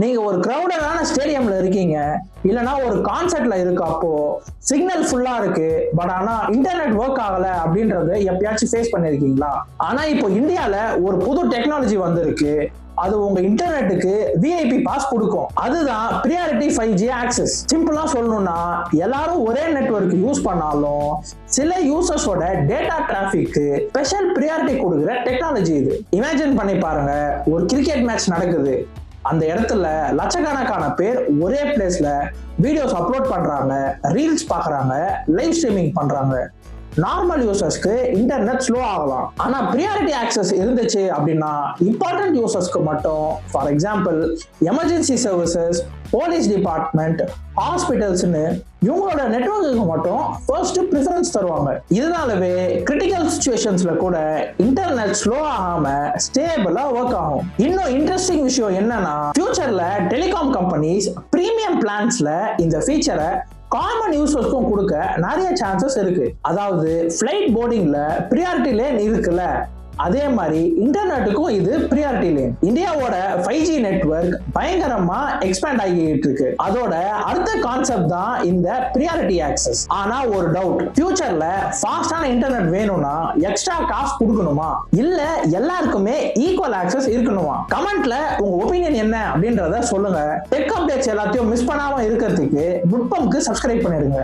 நீங்க ஒரு கிரௌடடான ஸ்டேடியம்ல இருக்கீங்க, இல்லனா ஒரு கான்சர்ட்ல இருக்கப்போ சிக்னல் ஃபுல்லா இருக்கு, பட் ஆனா இன்டர்நெட் ஒர்க் ஆகல அப்படின்றது எப்பயாச்சும் ஃபேஸ் பண்ணிருக்கீங்களா? ஆனா இப்போ இந்தியால ஒரு புது டெக்னாலஜி வந்திருக்கு. அது உங்க இன்டர்நெட்டுக்கு விஐபி பாஸ் கொடுக்கும். அதுதான் பிரியாரிட்டி 5G ஆக்சஸ். சிம்பிளா சொல்லணும்னா எல்லாரும் ஒரே நெட்வொர்க் யூஸ் பண்ணாலும் சில யூசர்ஸோட டேட்டா டிராபிக்கு ஸ்பெஷல் பிரியாரிட்டி கொடுக்கிற டெக்னாலஜி இது. இமேஜின் பண்ணி பாருங்க, ஒரு கிரிக்கெட் மேட்ச் நடக்குது. அந்த இடத்துல லட்சக்கணக்கான பேர் ஒரே பிளேஸ்ல வீடியோஸ் அப்லோட் பண்றாங்க, ரீல்ஸ் பாக்குறாங்க, லைவ் ஸ்ட்ரீமிங் பண்றாங்க. நார்மல் யூசர்ஸ்க்கு இன்டர்நெட் ஸ்லோ ஆகலாம். ஆனா பிரியாரிட்டி ஆக்சஸ் இருந்துச்சு அப்படின்னா இம்பார்ட்டன்ட் யூசர்ஸ்க்கு மட்டும், for example emergency services, police department, ஹாஸ்பிட்டல்ஸ்னு இவங்களோட நெட்வொர்க்கு மட்டும் ஃபர்ஸ்ட் ப்ரிஃபரன்ஸ் தருவாங்க. இதனாலவே கிரிட்டிக்கல் சிச்சுவேஷன்ஸ்ல கூட இன்டர்நெட் ஸ்லோ ஆகாம ஸ்டேபிளா ஒர்க் ஆகும். இன்னும் இன்ட்ரெஸ்டிங் விஷயம் என்னன்னா, ஃபியூச்சர்ல டெலிகாம் கம்பெனிஸ் பிரீமியம் பிளான்ஸ்ல இந்த ஃபீச்சரை காமன் யூசர்ஸ்க்கும் கொடுக்க நிறைய சான்சஸ் இருக்கு. அதாவது ஃபிளைட் போர்டிங்ல பிரியாரிட்டி லேன் இருக்குல்ல, அதே மாதிரி இன்டர்நெட்டுக்கும் இது பிரியாரிட்டி லேன். இந்தியாவோட 5G நெட்வொர்க் பயங்கரமா எக்ஸ்பேண்ட் ஆகிட்டு இருக்கு. அதோட அடுத்த கான்செப்ட் தான் இந்த பிரியாரிட்டி ஆக்சஸ். ஆனா ஒரு டவுட், ஃபியூச்சர்ல ஃபாஸ்டான இன்டர்நெட் வேணும்னா எக்ஸ்ட்ரா காசு கொடுக்கணுமா, இல்ல எல்லாருக்குமே ஈக்குவல் ஆக்சஸ் இருக்கணுமா? கமெண்ட்ல உங்க ஒப்பீனியன் என்ன அப்படின்றத சொல்லுங்க. டெக் அப்டேட்ஸ் எல்லாத்தையும் மிஸ் பண்ணாம இருக்கிறதுக்கு புட்பம்க்கு சப்ஸ்கிரைப் பண்ணிடுங்க.